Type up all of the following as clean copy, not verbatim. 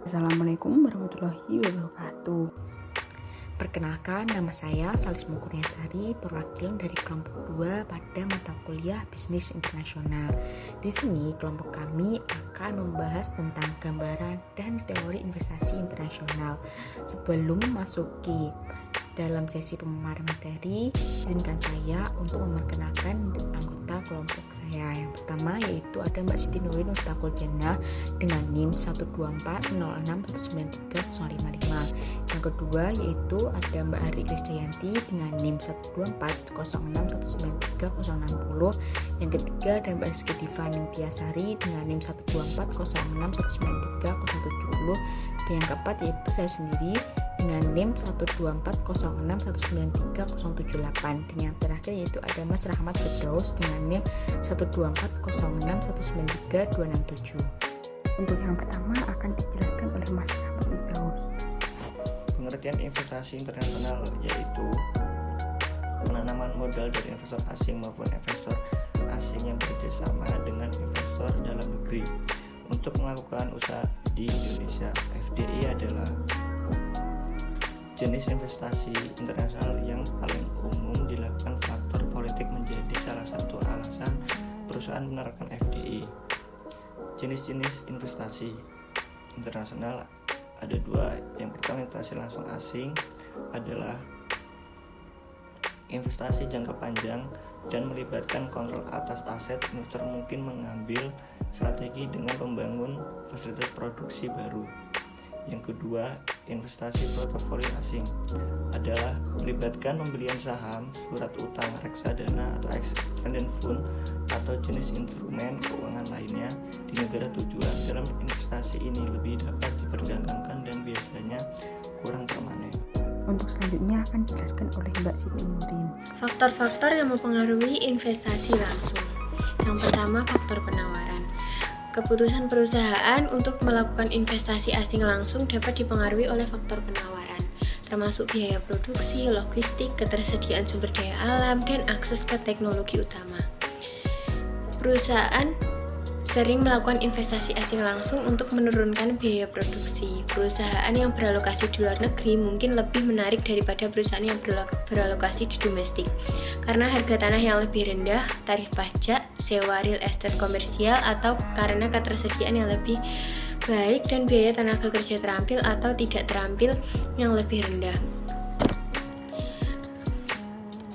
Assalamualaikum warahmatullahi wabarakatuh. Perkenalkan, nama saya Salismo Kurniasari, perwakilan dari kelompok 2 pada mata kuliah Bisnis Internasional. Di sini kelompok kami akan membahas tentang gambaran dan teori investasi internasional. Sebelum memasuki dalam sesi pemaparan materi, izinkan saya untuk memperkenalkan anggota kelompok saya. Yang pertama yaitu ada Mbak Siti Nurin Ustakul Jannah dengan NIM 12406193055. Yang kedua yaitu ada Mbak Ari Krisdayanti dengan NIM 12406193060. Yang ketiga ada Mbak Rizky Diva Ningtyasari dengan NIM 12406193070. Dan yang keempat yaitu saya sendiri dengan NIM 12406193078. Dan yang terakhir yaitu ada Mas Rahmat Firdaus dengan NIM 12406193267. Untuk yang pertama akan dijelaskan oleh Mas Rahmat Firdaus. Pengertian investasi internasional yaitu penanaman modal dari investor asing maupun investor asing yang bekerjasama dengan investor dalam negeri untuk melakukan usaha di Indonesia. FDI adalah jenis investasi internasional yang paling umum dilakukan. Faktor politik menjadi salah satu alasan perusahaan menerapkan FDI. Jenis-jenis investasi internasional ada dua. Yang pertama, investasi langsung asing adalah investasi jangka panjang dan melibatkan kontrol atas aset. Investor mungkin mengambil strategi dengan membangun fasilitas produksi baru. Yang kedua, investasi portofolio asing adalah melibatkan pembelian saham, surat utang, reksadana atau extended fund atau jenis instrumen keuangan lainnya di negara tujuan. Dalam investasi ini lebih dapat diperdagangkan dan biasanya kurang permanen. Untuk selanjutnya akan dijelaskan oleh Mbak Siti Nurin. Faktor-faktor yang mempengaruhi investasi langsung. Yang pertama, faktor penawaran. Keputusan perusahaan untuk melakukan investasi asing langsung dapat dipengaruhi oleh faktor penawaran, termasuk biaya produksi, logistik, ketersediaan sumber daya alam, dan akses ke teknologi utama. Perusahaan sering melakukan investasi asing langsung untuk menurunkan biaya produksi. Perusahaan yang beralokasi di luar negeri mungkin lebih menarik daripada perusahaan yang beralokasi di domestik, karena harga tanah yang lebih rendah, tarif pajak, sewa real estate komersial, atau karena ketersediaan yang lebih baik dan biaya tenaga kerja terampil atau tidak terampil yang lebih rendah.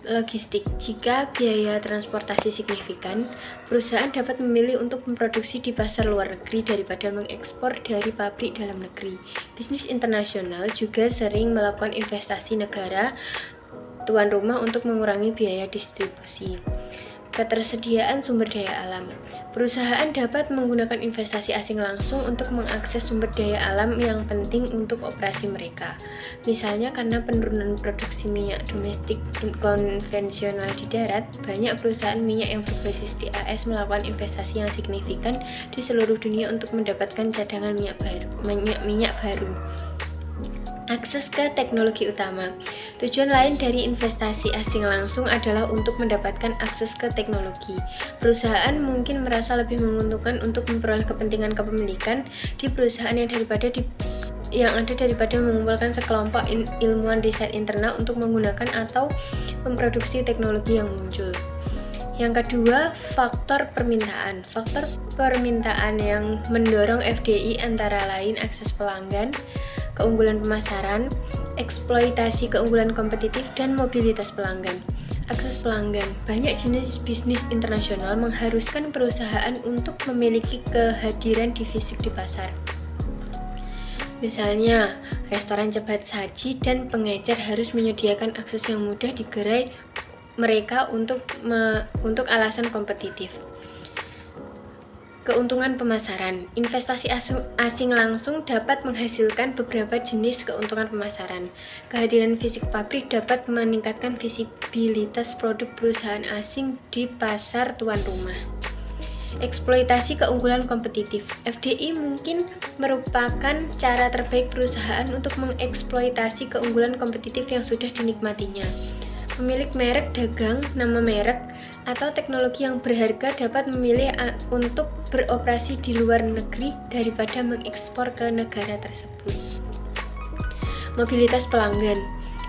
Logistik. Jika biaya transportasi signifikan, perusahaan dapat memilih untuk memproduksi di pasar luar negeri daripada mengekspor dari pabrik dalam negeri. Bisnis internasional juga sering melakukan investasi negara tuan rumah untuk mengurangi biaya distribusi. Ketersediaan sumber daya alam. Perusahaan dapat menggunakan investasi asing langsung untuk mengakses sumber daya alam yang penting untuk operasi mereka. Misalnya karena penurunan produksi minyak domestik konvensional di darat, banyak perusahaan minyak yang berbasis di AS melakukan investasi yang signifikan di seluruh dunia untuk mendapatkan cadangan minyak baru. Akses ke teknologi utama. Tujuan lain dari investasi asing langsung adalah untuk mendapatkan akses ke teknologi. Perusahaan mungkin merasa lebih menguntungkan untuk memperoleh kepentingan kepemilikan di perusahaan yang ada daripada mengumpulkan sekelompok ilmuwan riset internal untuk menggunakan atau memproduksi teknologi yang muncul. Yang kedua, faktor permintaan. Faktor permintaan yang mendorong FDI antara lain akses pelanggan, keunggulan pemasaran, eksploitasi keunggulan kompetitif, dan mobilitas pelanggan. Akses pelanggan. Banyak jenis bisnis internasional mengharuskan perusahaan untuk memiliki kehadiran di fisik di pasar. Misalnya, restoran cepat saji dan pengecer harus menyediakan akses yang mudah di gerai mereka untuk alasan kompetitif. Keuntungan pemasaran. Investasi asing langsung dapat menghasilkan beberapa jenis keuntungan pemasaran. Kehadiran fisik pabrik dapat meningkatkan visibilitas produk perusahaan asing di pasar tuan rumah. Eksploitasi keunggulan kompetitif. FDI mungkin merupakan cara terbaik perusahaan untuk mengeksploitasi keunggulan kompetitif yang sudah dinikmatinya. Pemilik merek dagang nama merek atau teknologi yang berharga dapat memilih untuk beroperasi di luar negeri daripada mengekspor ke negara tersebut. Mobilitas pelanggan.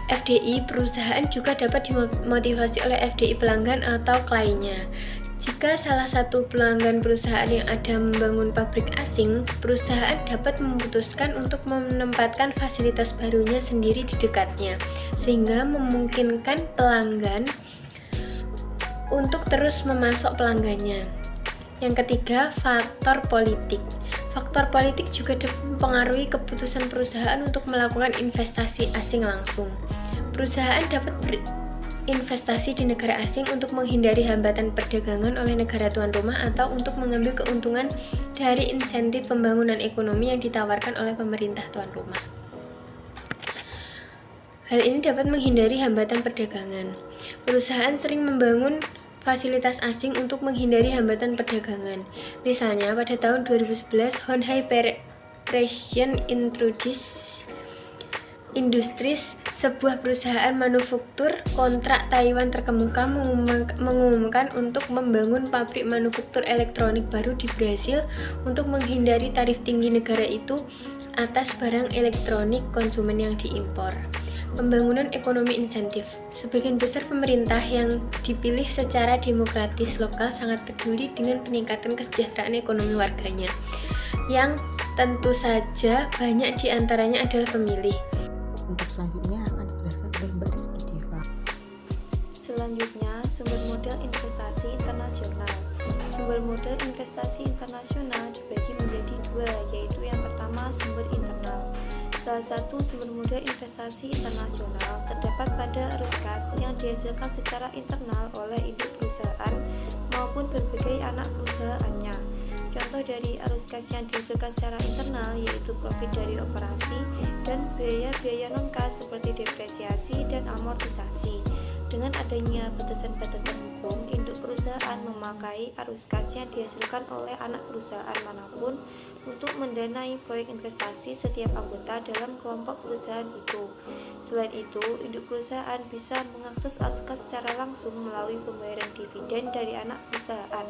FDI perusahaan juga dapat dimotivasi oleh FDI pelanggan atau kliennya. Jika salah satu pelanggan perusahaan yang ada membangun pabrik asing, perusahaan dapat memutuskan untuk menempatkan fasilitas barunya sendiri di dekatnya, sehingga memungkinkan pelanggan untuk terus memasok pelanggannya. Yang ketiga, faktor politik. Faktor politik juga dapat mempengaruhi keputusan perusahaan untuk melakukan investasi asing langsung. Perusahaan dapat berinvestasi di negara asing untuk menghindari hambatan perdagangan oleh negara tuan rumah atau untuk mengambil keuntungan dari insentif pembangunan ekonomi yang ditawarkan oleh pemerintah tuan rumah. Hal ini dapat menghindari hambatan perdagangan. Perusahaan sering membangun fasilitas asing untuk menghindari hambatan perdagangan. Misalnya, pada tahun 2011, Honhai Precision Industries, sebuah perusahaan manufaktur kontrak Taiwan terkemuka, mengumumkan untuk membangun pabrik manufaktur elektronik baru di Brasil untuk menghindari tarif tinggi negara itu atas barang elektronik konsumen yang diimpor. Pembangunan ekonomi insentif. Sebagian besar pemerintah yang dipilih secara demokratis lokal sangat peduli dengan peningkatan kesejahteraan ekonomi warganya, yang tentu saja banyak di antaranya adalah pemilih. Untuk selanjutnya akan dijelaskan oleh Mbak Rizky Deva. Selanjutnya, sumber modal investasi internasional. Sumber modal investasi internasional dibagi menjadi dua, yaitu yang pertama sumber internal. Salah satu sumber modal investasi internasional terdapat pada arus kas yang dihasilkan secara internal oleh induk perusahaan maupun berbagai anak perusahaannya. Contoh dari arus kas yang dihasilkan secara internal yaitu profit dari operasi dan biaya-biaya non-kas seperti depresiasi dan amortisasi. Dengan adanya batasan-batasan hukum, induk perusahaan memakai arus kas yang dihasilkan oleh anak perusahaan manapun untuk mendanai proyek investasi setiap anggota dalam kelompok perusahaan itu. Selain itu, induk perusahaan bisa mengakses arus kas secara langsung melalui pembayaran dividen dari anak perusahaan,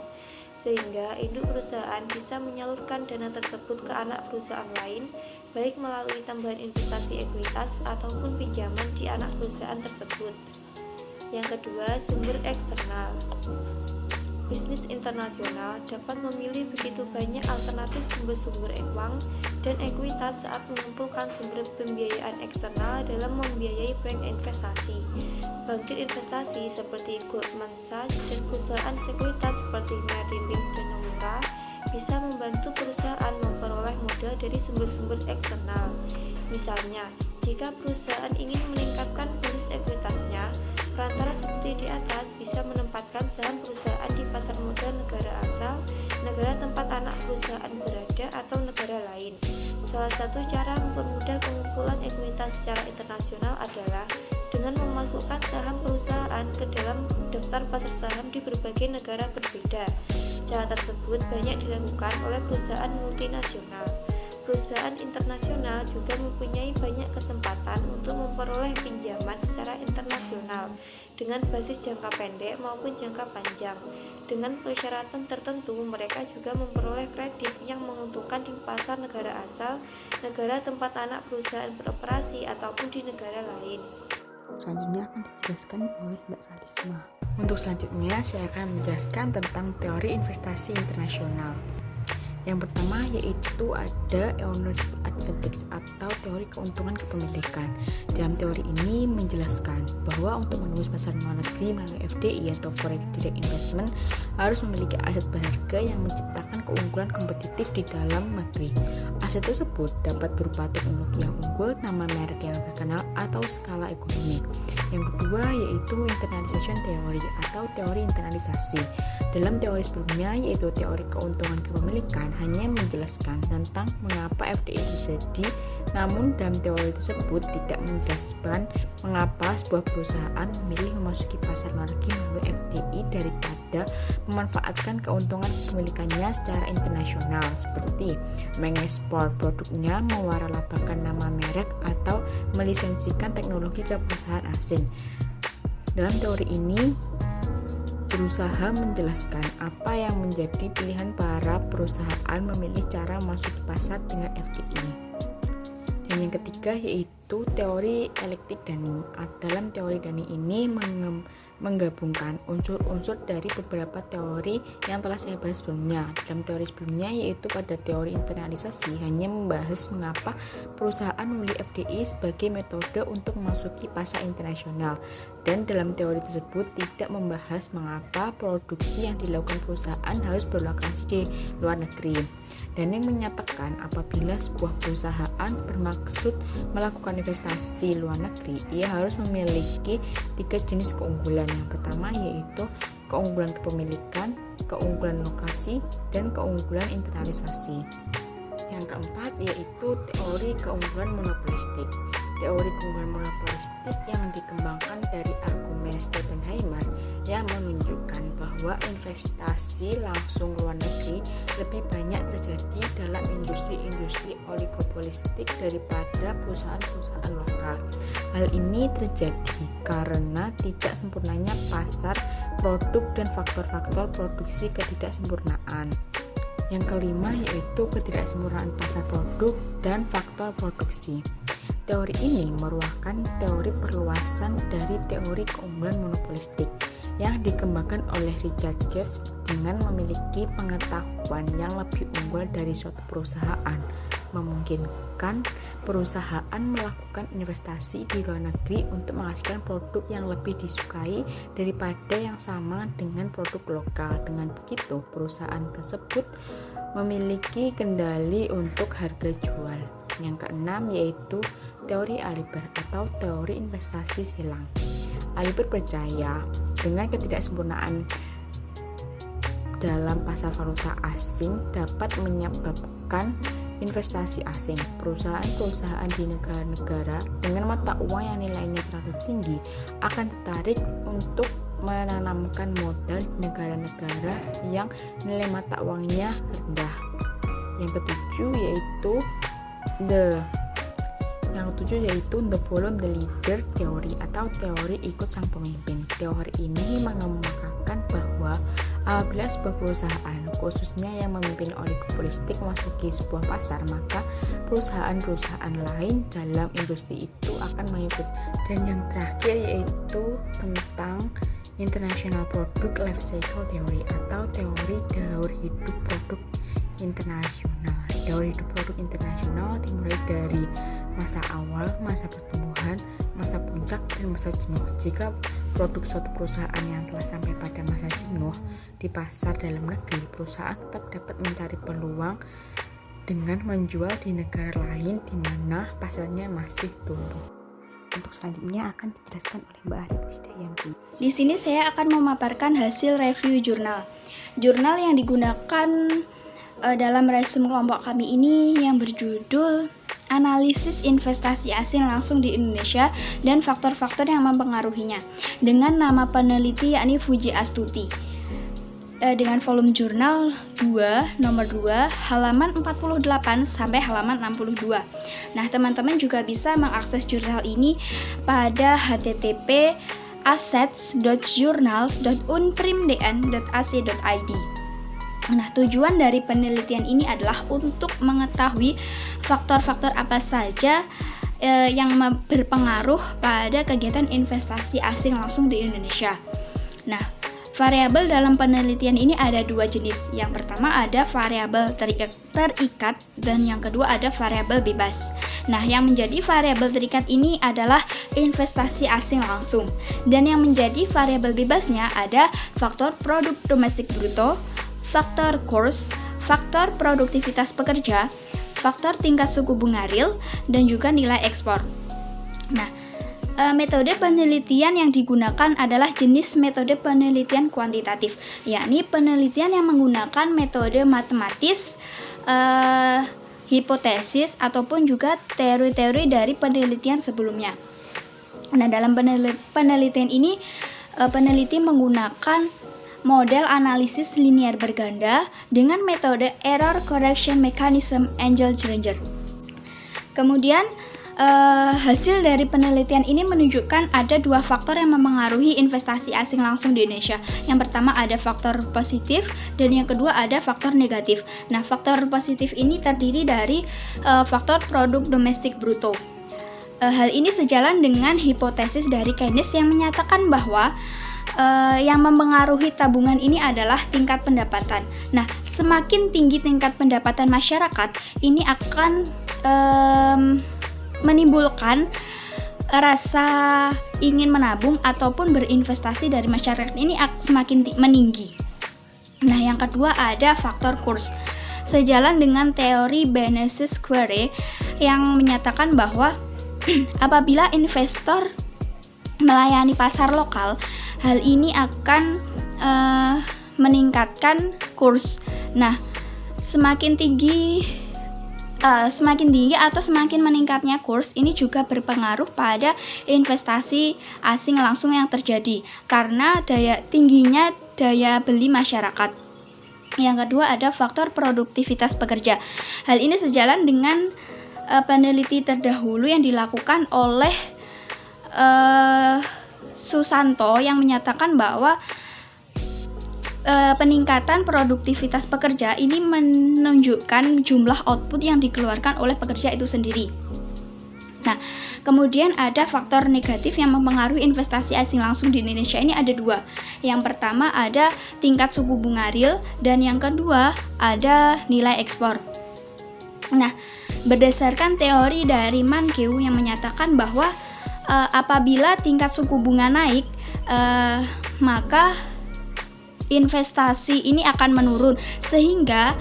sehingga induk perusahaan bisa menyalurkan dana tersebut ke anak perusahaan lain, baik melalui tambahan investasi ekuitas ataupun pinjaman di anak perusahaan tersebut. Yang kedua, sumber eksternal. Bisnis internasional dapat memilih begitu banyak alternatif sumber-sumber uang dan ekuitas saat mengumpulkan sumber pembiayaan eksternal dalam membiayai proyek investasi. Bangkit investasi seperti Goldman Sachs dan perusahaan sekuritas seperti Merrill Lynch dan Nomura bisa membantu perusahaan memperoleh modal dari sumber-sumber eksternal. Misalnya, jika perusahaan ingin meningkatkan basis ekuitasnya, perantara seperti di atas bisa menempatkan saham perusahaan di pasar modal negara asal, negara tempat anak perusahaan berada, atau negara lain. Salah satu cara mempermudah pengumpulan ekuitas secara internasional adalah dengan memasukkan saham perusahaan ke dalam daftar pasar saham di berbagai negara berbeda. Cara tersebut banyak dilakukan oleh perusahaan multinasional. Perusahaan internasional juga mempunyai banyak kesempatan untuk memperoleh pinjaman secara internasional dengan basis jangka pendek maupun jangka panjang. Dengan persyaratan tertentu, mereka juga memperoleh kredit yang menguntungkan di pasar negara asal, negara tempat anak perusahaan beroperasi, ataupun di negara lain. Selanjutnya akan dijelaskan oleh Mbak Sarisma. Untuk selanjutnya, saya akan menjelaskan tentang teori investasi internasional. Yang pertama yaitu ada ownership advantage atau teori keuntungan kepemilikan. Dalam teori ini menjelaskan bahwa untuk menembus pasar luar negeri melalui FDI atau Foreign Direct Investment harus memiliki aset berharga yang menciptakan keunggulan kompetitif di dalam negeri. Aset tersebut dapat berupa teknologi yang unggul, nama merek yang terkenal, atau skala ekonomi. Yang kedua yaitu internalization theory atau teori internalisasi. Dalam teori sebelumnya yaitu teori keuntungan kepemilikan hanya menjelaskan tentang mengapa FDI terjadi, namun dalam teori tersebut tidak menjelaskan mengapa sebuah perusahaan memilih memasuki pasar luar negeri melalui FDI daripada memanfaatkan keuntungan kepemilikannya secara internasional seperti mengekspor produknya, mewaralabahkan nama merek, atau melisensikan teknologi ke perusahaan asing. Dalam teori ini berusaha menjelaskan apa yang menjadi pilihan para perusahaan memilih cara masuk ke pasar dengan FDI. Dan yang ketiga yaitu teori eclectic Dunning. Dalam teori Dunning ini menggabungkan unsur-unsur dari beberapa teori yang telah saya bahas sebelumnya. Dalam teori sebelumnya yaitu pada teori internalisasi hanya membahas mengapa perusahaan memilih FDI sebagai metode untuk memasuki pasar internasional. Dan dalam teori tersebut tidak membahas mengapa produksi yang dilakukan perusahaan harus berlokasi di luar negeri. Dan yang menyatakan apabila sebuah perusahaan bermaksud melakukan investasi luar negeri, ia harus memiliki 3 jenis keunggulan. Yang pertama yaitu keunggulan kepemilikan, keunggulan lokasi, dan keunggulan internalisasi. Yang keempat yaitu teori keunggulan monopolistik. Teori keunggulan monopolistik yang dikembangkan dari argumen Steppenheimer yang menunjukkan bahwa investasi langsung luar negeri lebih banyak terjadi dalam industri-industri oligopolistik daripada perusahaan-perusahaan lokal. Hal ini terjadi karena tidak sempurnanya pasar produk dan faktor-faktor produksi ketidaksempurnaan. Yang kelima yaitu ketidaksempurnaan pasar produk dan faktor produksi. Teori ini merupakan teori perluasan dari teori keunggulan monopolistik yang dikembangkan oleh Richard Jeffs dengan memiliki pengetahuan yang lebih unggul dari suatu perusahaan, memungkinkan perusahaan melakukan investasi di luar negeri untuk menghasilkan produk yang lebih disukai daripada yang sama dengan produk lokal. Dengan begitu, perusahaan tersebut memiliki kendali untuk harga jual. Yang keenam yaitu teori Alibert atau teori investasi silang. Alibert percaya dengan ketidaksempurnaan dalam pasar valuta asing dapat menyebabkan investasi asing. Perusahaan-perusahaan di negara-negara dengan mata uang yang nilainya terlalu tinggi akan tertarik untuk menanamkan modal di negara-negara yang nilai mata uangnya rendah. Yang ketujuh yaitu the follow the leader teori atau teori ikut sang pemimpin. Teori ini mengemukakan bahwa apabila sebuah perusahaan, khususnya yang memimpin oligopolistik memasuki sebuah pasar, maka perusahaan-perusahaan lain dalam industri itu akan mengikut. Dan yang terakhir yaitu tentang International Product Life Cycle Theory atau teori daur hidup produk internasional. Daur hidup produk internasional dimulai dari masa awal, masa pertumbuhan, masa puncak, dan masa jenuh. Jika produk suatu perusahaan yang telah sampai pada masa jenuh di pasar dalam negeri, perusahaan tetap dapat mencari peluang dengan menjual di negara lain di mana pasarnya masih tumbuh. Untuk selanjutnya akan dijelaskan oleh Mbak Ari Krisdayanti. Di sini saya akan memaparkan hasil review jurnal. Jurnal yang digunakan dalam resume kelompok kami ini yang berjudul Analisis Investasi Asing Langsung di Indonesia dan Faktor-Faktor yang Mempengaruhinya, dengan nama peneliti yakni Fuji Astuti, dengan volume jurnal 2, nomor 2, halaman 48 sampai halaman 62. Nah, teman-teman juga bisa mengakses jurnal ini pada http://assets.journals.unprimdn.ac.id. Nah, tujuan dari penelitian ini adalah untuk mengetahui faktor-faktor apa saja yang berpengaruh pada kegiatan investasi asing langsung di Indonesia. Nah, variabel dalam penelitian ini ada 2 jenis. Yang pertama ada variabel terikat dan yang kedua ada variabel bebas. Nah, yang menjadi variabel terikat ini adalah investasi asing langsung. Dan yang menjadi variabel bebasnya ada faktor produk domestik bruto, faktor kurs, faktor produktivitas pekerja, faktor tingkat suku bunga real, dan juga nilai ekspor. Nah, metode penelitian yang digunakan adalah jenis metode penelitian kuantitatif, yakni penelitian yang menggunakan metode matematis, hipotesis, ataupun juga teori-teori dari penelitian sebelumnya. Nah, dalam penelitian ini, peneliti menggunakan model analisis linear berganda dengan metode Error Correction Mechanism Engel-Jeringer. Kemudian Hasil dari penelitian ini menunjukkan ada dua faktor yang mempengaruhi investasi asing langsung di Indonesia. Yang pertama ada faktor positif dan yang kedua ada faktor negatif. Nah, faktor positif ini terdiri dari faktor produk domestik bruto. Hal ini sejalan dengan hipotesis dari Keynes yang menyatakan bahwa yang mempengaruhi tabungan ini adalah tingkat pendapatan. Nah, semakin tinggi tingkat pendapatan masyarakat, ini akan menimbulkan rasa ingin menabung ataupun berinvestasi dari masyarakat ini semakin meninggi. Nah, yang kedua ada faktor kurs. Sejalan dengan teori Benes-Square yang menyatakan bahwa apabila investor melayani pasar lokal, hal ini akan meningkatkan kurs. Nah, semakin tinggi atau semakin meningkatnya kurs ini juga berpengaruh pada investasi asing langsung yang terjadi karena tingginya daya beli masyarakat. Yang kedua ada faktor produktivitas pekerja. Hal ini sejalan dengan peneliti terdahulu yang dilakukan oleh Susanto yang menyatakan bahwa peningkatan produktivitas pekerja ini menunjukkan jumlah output yang dikeluarkan oleh pekerja itu sendiri. Nah, kemudian ada faktor negatif yang mempengaruhi investasi asing langsung di Indonesia ini ada dua. Yang pertama ada tingkat suku bunga real dan yang kedua ada nilai ekspor. Nah, berdasarkan teori dari Mankiw yang menyatakan bahwa apabila tingkat suku bunga naik, maka investasi ini akan menurun sehingga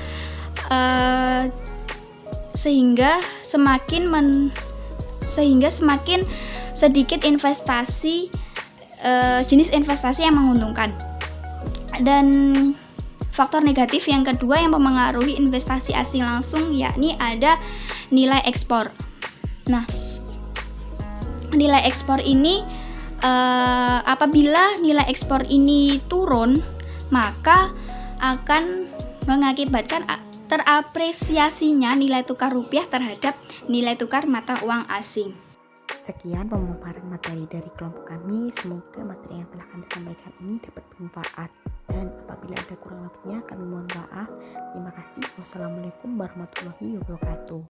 semakin sedikit investasi jenis investasi yang menguntungkan. Dan faktor negatif yang kedua yang mempengaruhi investasi asing langsung yakni ada nilai ekspor. Nah, nilai ekspor ini apabila nilai ekspor ini turun, maka akan mengakibatkan terapresiasinya nilai tukar rupiah terhadap nilai tukar mata uang asing. Sekian pemaparan materi dari kelompok kami. Semoga materi yang telah kami sampaikan ini dapat bermanfaat. Dan apabila ada kurang lebihnya, kami mohon maaf. Terima kasih. Wassalamualaikum warahmatullahi wabarakatuh.